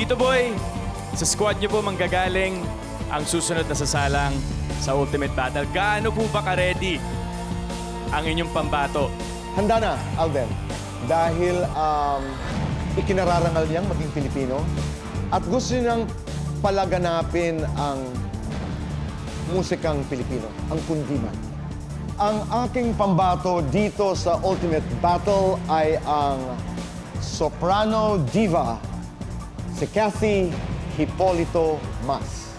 Tito Boy, sa squad niyo po manggagaling ang susunod na sasalang sa Ultimate Battle. Gaano po ba ka-ready ang inyong pambato? Handa na, Alden. Dahil ikinararangal niyang maging Pilipino at gusto niyang palaganapin ang musikang Pilipino, ang kundiman. Ang aking pambato dito sa Ultimate Battle ay ang soprano diva, si Cathy Hipolito Mas.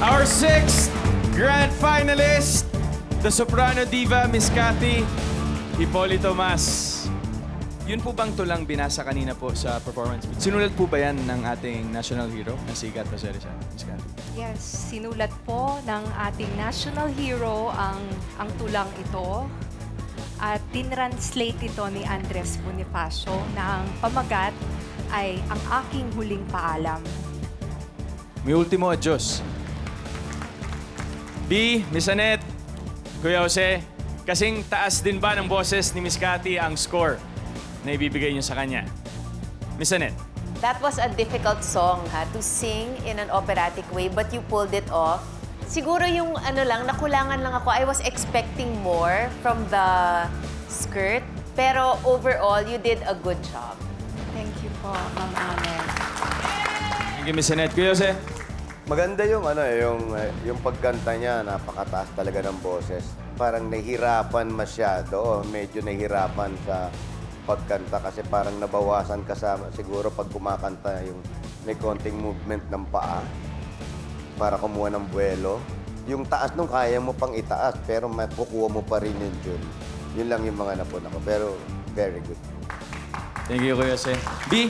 Our sixth grand finalist, the soprano diva, Miss Cathy Hipolito Mas. Yun po bang tulang binasa kanina po sa performance? Sinulat po ba yan ng ating national hero na si Gat Rosales, Miss Cathy? Yes, sinulat po ng ating national hero ang tulang ito. At tinranslate ito ni Andres Bonifacio na ang pamagat ay ang aking huling paalam. Mi ultimo adios. B, Miss Annette, Kuya Jose, kasing taas din ba ng boses ni Miss Cathy ang score na ibibigay niyo sa kanya? Miss Annette. That was a difficult song to sing in an operatic way, but you pulled it off. Siguro yung nakulangan lang ako. I was expecting more from the skirt, pero overall, you did a good job. Thank you po, Ma'am Amel. Thank you, Miss Annette. Kuya Jose. Maganda yung pagkanta niya, napakataas talaga ng boses. Parang nahihirapan masyado, medyo nahihirapan sa pagkanta kasi parang nabawasan kasama siguro pag kumakanta yung may konting movement ng paa para kumuha ng buwelo. Yung taas nung kaya mo pang itaas pero makukuha mo pa rin yung tune. Yun lang yung mga napuna ko pero very good. Thank you, Kuya Jose. B.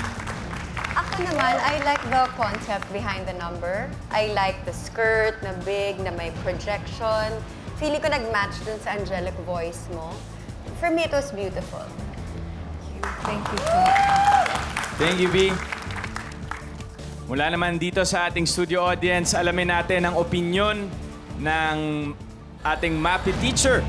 Ako naman, I like the concept behind the number. I like the skirt na big, na may projection. Feeling ko nag-match dun sa angelic voice mo. For me, it was beautiful. Thank you po. Thank you, B. Mula naman dito sa ating studio audience, alamin natin ang opinyon ng ating MAPI teacher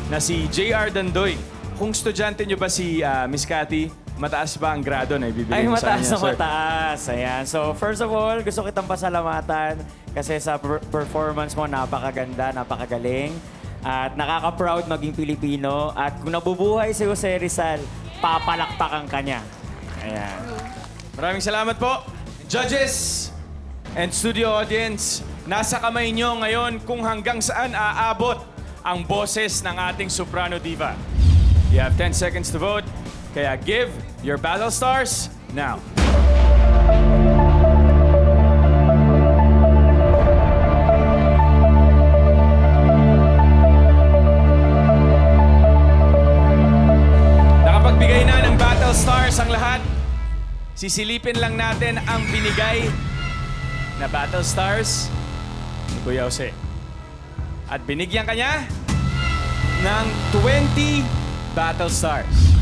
na si J.R. Dandoy. Kung estudyante nyo ba si Miss Cathy, mataas ba ang grado na ibibigay Ay, mo sa mataas kanya, na sir? mataas. Ayan. So, first of all, gusto kitang pasalamatan kasi sa performance mo, napakaganda, napakagaling. At nakaka-proud maging Pilipino. At kung nabubuhay si Jose Rizal, papalakpakan ka niya. Ayan. Maraming salamat po. Judges and studio audience, nasa kamay nyo ngayon kung hanggang saan aabot ang boses ng ating soprano diva. You have 10 seconds to vote, kaya give your battle stars now. Nakapagbigay na ng battle stars ang lahat. Sisilipin lang natin ang binigay na battle stars ni Kuya Jose. At binigyan kanya ng 20 battle stars.